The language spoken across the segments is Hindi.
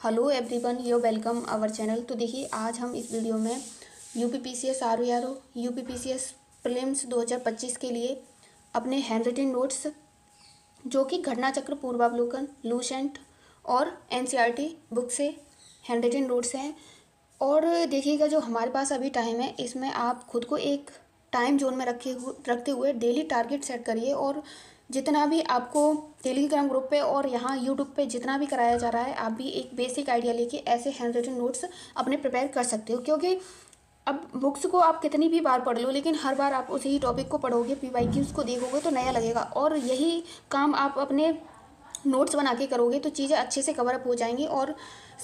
Hello everyone, you welcome our channel. तो देखिए आज हम इस वीडियो में यूपीपीसीएस आरओ यूपीपीसीएस प्रीलिम्स 2025 के लिए अपने हैंड रिटन नोट्स जो कि घटना चक्र पूर्वावलोकन लूसेंट और एनसीईआरटी बुक से हैंड रिटन नोट्स हैं। और देखिएगा जो हमारे पास अभी टाइम है इसमें आप खुद को एक टाइम जोन में रखते हुए डेली टारगेट सेट करिए और जितना भी आपको टेलीग्राम ग्रुप पे और यहाँ यूट्यूब पे जितना भी कराया जा रहा है आप भी एक बेसिक आइडिया लेके ऐसे हैंड रिटन नोट्स अपने प्रिपेयर कर सकते हो। क्योंकि अब बुक्स को आप कितनी भी बार पढ़ लो लेकिन हर बार आप उसी ही टॉपिक को पढ़ोगे, पीवाईक्यूज को देखोगे तो नया लगेगा और यही काम आप अपने नोट्स बना के करोगे तो चीज़ें अच्छे से कवर अप हो जाएंगी और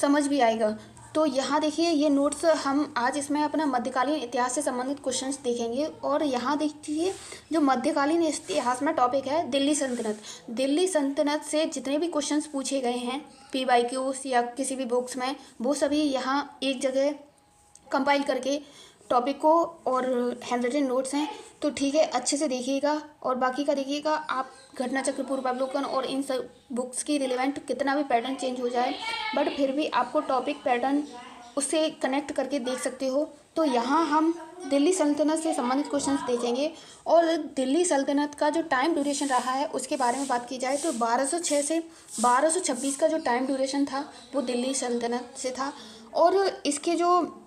समझ भी आएगा। तो यहाँ देखिए ये नोट्स हम आज इसमें अपना मध्यकालीन इतिहास से संबंधित क्वेश्चंस देखेंगे। और यहाँ देखिए जो मध्यकालीन इतिहास में टॉपिक है दिल्ली सल्तनत। दिल्ली सल्तनत से जितने भी क्वेश्चंस पूछे गए हैं पीवाईक्यूज या किसी भी बुक्स में वो सभी यहाँ एक जगह कंपाइल करके टॉपिक को और हैंड रिटन नोट्स हैं। तो ठीक है, अच्छे से देखिएगा और बाकी का देखिएगा। आप घटना चक्र पूर्वावलोकन और इन सब बुक्स की रिलेवेंट कितना भी पैटर्न चेंज हो जाए बट फिर भी आपको टॉपिक पैटर्न उससे कनेक्ट करके देख सकते हो। तो यहाँ हम दिल्ली सल्तनत से संबंधित क्वेश्चंस देखेंगे और दिल्ली सल्तनत का जो टाइम ड्यूरेशन रहा है उसके बारे में बात की जाए तो 1206 से 1226 का जो टाइम ड्यूरेशन था वो दिल्ली सल्तनत से था। और इसके जो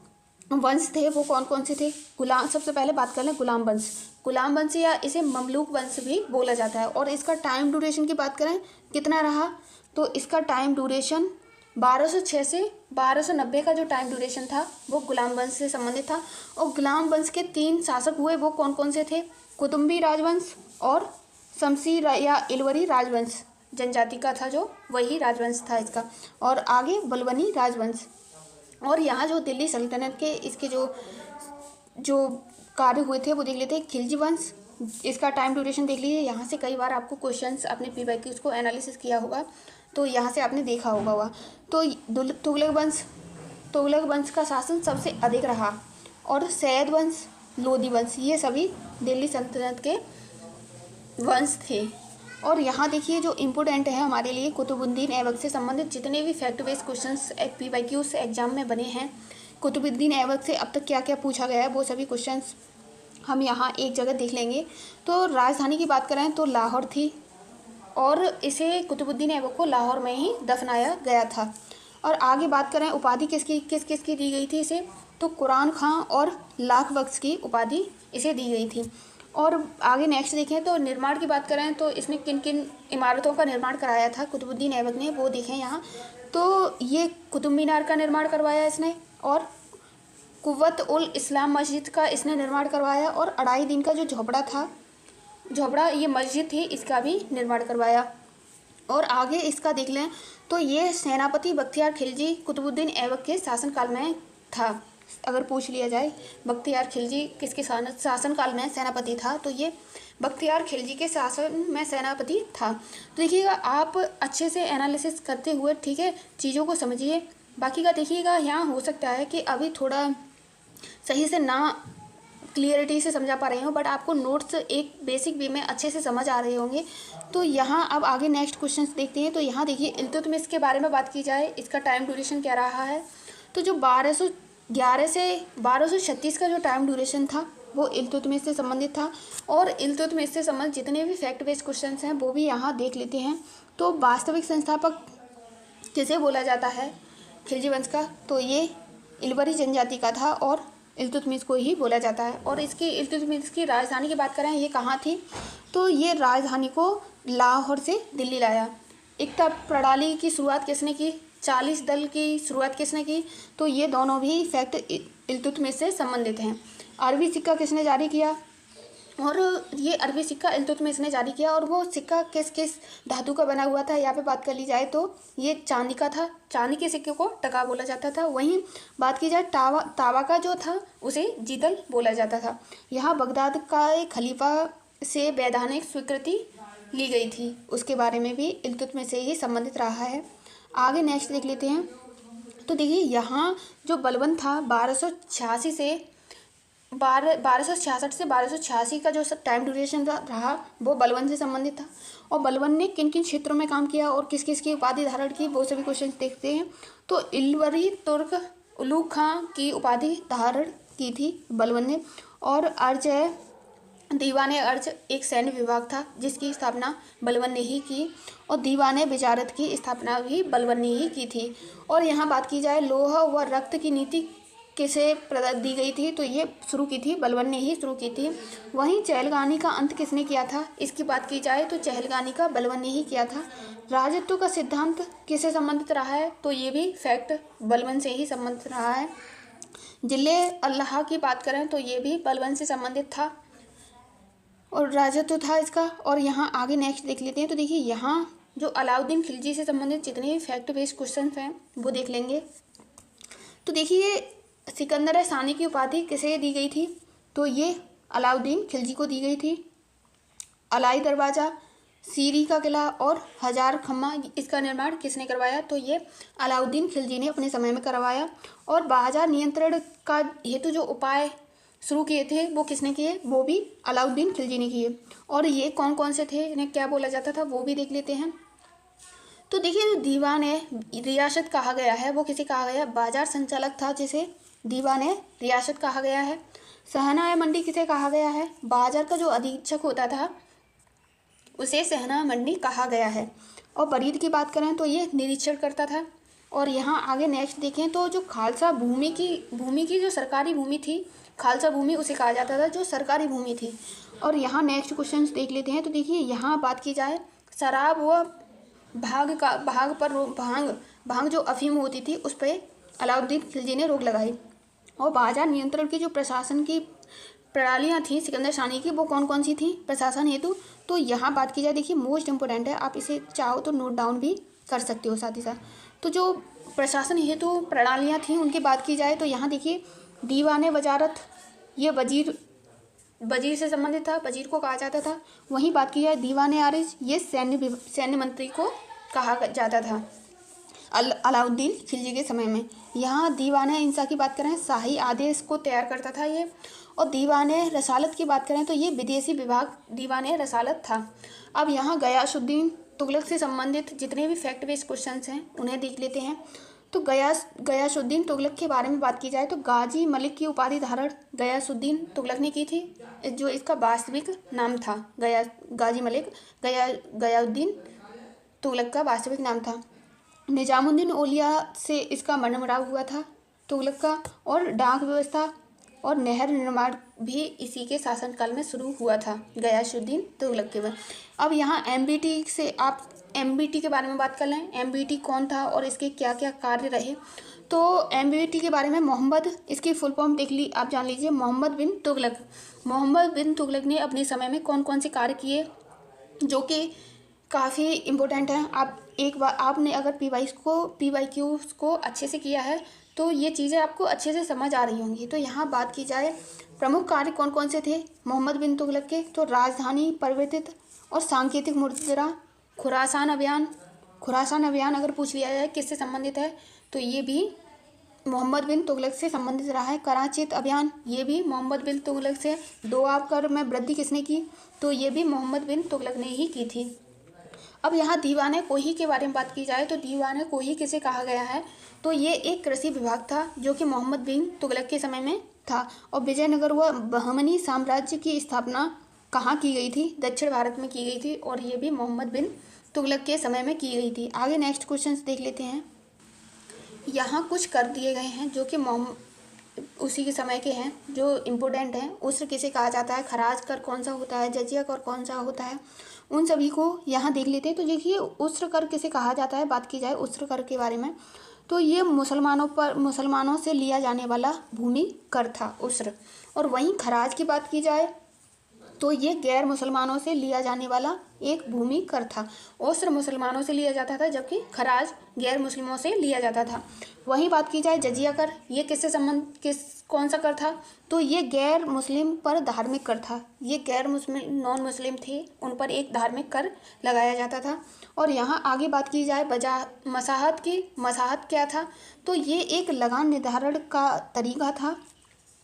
वंश थे वो कौन कौन से थे? गुलाम, सबसे पहले बात कर लें गुलाम वंश। गुलाम वंश या इसे ममलूक वंश भी बोला जाता है। और इसका टाइम ड्यूरेशन की बात करें कितना रहा तो इसका टाइम ड्यूरेशन 1206 से 1290 का जो टाइम ड्यूरेशन था वो गुलाम वंश से संबंधित था। और गुलाम वंश के 3 शासक हुए, वो कौन कौन से थे? कुतुम्बी राजवंश और शमसी या इलवरी राजवंश, जनजाति का था जो वही राजवंश था इसका। और आगे बलबनी राजवंश। और यहाँ जो दिल्ली सल्तनत के इसके जो कार्य हुए थे वो देख लेते हैं। खिलजी वंश, इसका टाइम ड्यूरेशन देख लीजिए। यहाँ से कई बार आपको क्वेश्चंस अपने पीवाईक्यूज को एनालिसिस किया होगा तो यहाँ से आपने देखा होगा। तो तुगलक वंश का शासन सबसे अधिक रहा। और सैयद वंश, लोदी वंश, ये सभी दिल्ली सल्तनत के वंश थे। और यहाँ देखिए जो इम्पोर्टेंट है हमारे लिए कुतुबुद्दीन ऐबक से संबंधित जितने भी fact based questions PYQs exam में बने हैं, कुतुबुद्दीन ऐबक से अब तक क्या क्या पूछा गया है वो सभी क्वेश्चंस हम यहाँ एक जगह देख लेंगे। तो राजधानी की बात करें तो लाहौर थी और इसे कुतुबुद्दीन ऐबक को लाहौर में ही दफनाया गया था। और आगे बात करें उपाधि किस किसकी दी गई थी इसे, तो कुरान खां और लाख बख्श की उपाधि इसे दी गई थी। और आगे नेक्स्ट देखें तो निर्माण की बात करें तो इसने किन किन इमारतों का निर्माण कराया था कुतुबुद्दीन ऐबक ने, वो देखें यहाँ। तो ये कुतुब मीनार का निर्माण करवाया इसने और कुव्वत उल इस्लाम मस्जिद का इसने निर्माण करवाया। और अढ़ाई दिन का जो झोपड़ा ये मस्जिद थी इसका भी निर्माण करवाया। और आगे इसका देख लें तो ये सेनापति बख्तियार खिलजी कुतुबुद्दीन ऐबक के शासनकाल में था। अगर पूछ लिया जाए बख्तियार खिलजी किसके शासनकाल में सेनापति था तो ये बख्तियार खिलजी के शासन में सेनापति था। तो देखिएगा आप अच्छे से एनालिसिस करते हुए ठीक है चीज़ों को समझिए। बाकी का देखिएगा यहाँ हो सकता है कि अभी थोड़ा सही से ना क्लियरिटी से समझा पा रहे हो बट आपको नोट्स एक बेसिक वे में अच्छे से समझ आ रहे होंगे। तो यहाँ अब आगे नेक्स्ट क्वेश्चंस देखते हैं। तो यहाँ देखिए इल्तुतमिश के बारे में बात की जाए, इसका टाइम ड्यूरेशन क्या रहा है तो जो 1211 से 1236 का जो टाइम ड्यूरेशन था वो इल्तुतमिश से संबंधित था। और इल्तुतमिश से संबंधित जितने भी फैक्ट बेस्ड क्वेश्चंस हैं वो भी यहाँ देख लेते हैं। तो वास्तविक संस्थापक किसे बोला जाता है खिलजी वंश का, तो ये इलवरी जनजाति का था और इल्तुतमिश को ही बोला जाता है। और इसकी इल्तुतमिश की राजधानी की बात करें ये कहाँ थी तो ये राजधानी को लाहौर से दिल्ली लाया। एकता प्रणाली की शुरुआत किसने की, 40 दल की शुरुआत किसने की, तो ये दोनों भी फैक्ट इल्तुतमिश से संबंधित हैं। अरबी सिक्का किसने जारी किया, और ये अरबी सिक्का इल्तुतमिश ने जारी किया। और वो सिक्का किस किस धातु का बना हुआ था यहाँ पे बात कर ली जाए तो ये चांदी का था। चांदी के सिक्के को टका बोला जाता था। वहीं बात की जाए तावा का जो था उसे जीतल बोला जाता था। यहाँ बगदाद का एक खलीफा से वैधानिक स्वीकृति ली गई थी, उसके बारे में भी इल्तुतमिश से ही संबंधित रहा है। आगे नेक्स्ट देख लेते हैं। तो देखिए यहाँ जो बलबन था 1286 से 1266 से 1286 का जो टाइम ड्यूरेशन रहा वो बलबन से संबंधित था। और बलबन ने किन किन क्षेत्रों में काम किया और किस किस की उपाधि धारण की, वो सभी क्वेश्चन देखते हैं। तो इल्वरी तुर्क उलूग खां की उपाधि धारण की थी बलबन ने। और अर्ज दीवाने अर्ज एक सैन्य विभाग था जिसकी स्थापना बलबन ने ही की। और दीवाने विजारत की स्थापना भी बलबन ने ही की थी। और यहाँ बात की जाए लोहा व रक्त की नीति किसे दी गई थी, तो ये शुरू की थी बलबन ने ही शुरू की थी। वहीं चहलगामी का अंत किसने किया था, इसकी बात की जाए तो चहलगामी का बलबन ने ही किया था। राजत्व का सिद्धांत किससे संबंधित रहा है, तो ये भी फैक्ट बलबन से ही संबंधित रहा है। जिले अल्लाह की बात करें तो ये भी बलबन से संबंधित था और राजत्व था इसका। और यहाँ आगे नेक्स्ट देख लेते हैं। तो देखिए यहाँ जो अलाउद्दीन खिलजी से संबंधित जितने भी फैक्ट बेस्ड क्वेश्चन हैं वो देख लेंगे। तो देखिए सिकंदर सानी की उपाधि किसे दी गई थी, तो ये अलाउद्दीन खिलजी को दी गई थी। अलाई दरवाज़ा, सीरी का किला और हजार खम्मा, इसका निर्माण किसने करवाया, तो ये अलाउद्दीन खिलजी ने अपने समय में करवाया। और बाजार नियंत्रण का हेतु जो उपाय शुरू किए थे वो किसने किए, वो भी अलाउद्दीन खिलजी ने किए। और ये कौन कौन से थे, इन्हें क्या बोला जाता था, वो भी देख लेते हैं। तो देखिए जो दीवान रियासत कहा गया है वो किसे कहा गया, बाजार संचालक था जिसे दीवान रियासत कहा गया है। सहना मंडी किसे कहा गया है, बाजार का जो अधीक्षक होता था उसे सहना मंडी कहा गया है। और बरीद की बात करें तो ये निरीक्षण करता था। और यहाँ आगे नेक्स्ट देखें तो जो खालसा भूमि की जो सरकारी भूमि थी, खालसा भूमि उसे कहा जाता था जो सरकारी भूमि थी। और यहाँ नेक्स्ट क्वेश्चन देख लेते हैं। तो देखिए यहाँ बात की जाए शराब व भांग जो अफीम होती थी उस पर अलाउद्दीन खिलजी ने रोक लगाई। और बाजार नियंत्रण की जो प्रशासन की प्रणालियाँ थी सिकंदर सानी की, वो कौन कौन सी थी प्रशासन हेतु, तो यहाँ बात की जाए देखिए मोस्ट इम्पोर्टेंट है, आप इसे चाहो तो नोट डाउन भी कर सकते हो साथ ही साथ। तो जो प्रशासन हेतु प्रणालियाँ थी उनकी बात की जाए तो यहाँ देखिए दीवाने वजारत, ये वजीर से संबंधित था, वजीर को कहा जाता था। वहीं बात की जाए दीवाने आरिज, ये सैन्य मंत्री को कहा जाता था अलाउद्दीन खिलजी के समय में। यहाँ दीवाने इंसा की बात करें शाही आदेश को तैयार करता था ये। और दीवाने रसालत की बात करें तो ये विदेशी विभाग दीवाने रसालत था। अब यहाँ गयासुद्दीन तुगलक से संबंधित जितने भी फैक्ट बेस्ड क्वेश्चंस हैं उन्हें देख लेते हैं। तो गयासुद्दीन तुगलक के बारे में बात की जाए तो गाजी मलिक की उपाधि धारण गयासुद्दीन तुगलक ने की थी, जो इसका वास्तविक नाम था गाजी मलिक गयाउद्दीन तुगलक का वास्तविक नाम था। निजामुद्दीन औलिया से इसका मनमुराद हुआ था तुगलक का। और डाक व्यवस्था और नहर निर्माण भी इसी के शासनकाल में शुरू हुआ था गयासुद्दीन तुगलक के बाद। अब यहाँ एमबीटी से आप एमबीटी के बारे में बात कर लें, एमबीटी कौन था और इसके क्या क्या कार्य रहे। तो एमबीटी के बारे में मोहम्मद, इसकी फुल फॉर्म देख ली आप जान लीजिए, मोहम्मद बिन तुगलक। मोहम्मद बिन तुगलक ने अपने समय में कौन कौन से कार्य किए जो कि काफ़ी इम्पोर्टेंट हैं। आप एक बार आपने अगर PYQ को अच्छे से किया है तो ये चीज़ें आपको अच्छे से समझ आ रही होंगी। तो यहाँ बात की जाए प्रमुख कार्य कौन कौन से थे मोहम्मद बिन तुगलक के, तो राजधानी परिवर्तित और सांकेतिक मुद्रा, खुरासान अभियान अगर पूछ लिया जाए किससे संबंधित है तो ये भी मोहम्मद बिन तुगलक से संबंधित रहा है। कराचित अभियान, ये भी मोहम्मद बिन तुगलक से। दोआब कर में वृद्धि किसने की, तो ये भी मोहम्मद बिन तुगलक ने ही की थी। अब यहाँ दीवाने कोही के बारे में बात की जाए तो दीवाने कोही किसे कहा गया है, तो ये एक कृषि विभाग था जो कि मोहम्मद बिन तुगलक के समय में था। और विजयनगर व बहमनी साम्राज्य की स्थापना कहाँ की गई थी, दक्षिण भारत में की गई थी। और ये भी मोहम्मद बिन तुगलक के समय में की गई थी। आगे नेक्स्ट क्वेश्चन देख लेते हैं। यहाँ कुछ कर दिए गए हैं जो कि उसी के समय के हैं जो इम्पोर्टेंट हैं। उस्र किसे कहा जाता है, खराज कर कौन सा होता है, जजिया कर कौन सा होता है, उन सभी को यहाँ देख लेते हैं। तो देखिए उस्र कर किसे कहा जाता है, बात की जाए उस्र कर के बारे में तो ये मुसलमानों से लिया जाने वाला भूमि कर था उस्र। और वहीं खराज की बात की जाए तो ये गैर मुसलमानों से लिया जाने वाला एक भूमि कर था। उस्र मुसलमानों से लिया जाता था जबकि खराज गैर मुस्लिमों से लिया जाता था। वहीं बात की जाए जजिया कर, ये कौन सा कर था, तो ये गैर मुस्लिम पर धार्मिक कर था। ये गैर मुस्लिम नॉन मुस्लिम थे उन पर एक धार्मिक कर लगाया जाता था। और यहाँ आगे बात की जाए मसाहत की, मसाहत क्या था, तो ये एक लगान निर्धारण का तरीका था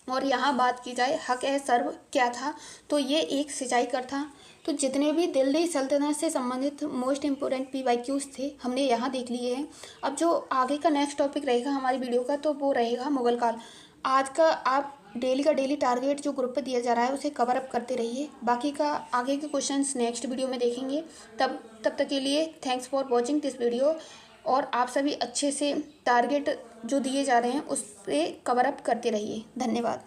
और यहाँ बात की जाए हक ए सर्व क्या था, तो ये एक सिंचाई कर था। तो जितने भी दिल्ली सल्तनत से संबंधित मोस्ट इम्पोर्टेंट PYQs थे हमने यहाँ देख लिए हैं। अब जो आगे का नेक्स्ट टॉपिक रहेगा हमारी वीडियो का, तो वो रहेगा मुगल काल। आज का आप डेली का डेली टारगेट जो ग्रुप पे दिया जा रहा है उसे कवर अप करते रहिए। बाकी का आगे के क्वेश्चंस नेक्स्ट वीडियो में देखेंगे। तब तक के लिए thanks for watching this video. और आप सभी अच्छे से टारगेट जो दिए जा रहे हैं उस पर कवर अप करते रहिए। धन्यवाद।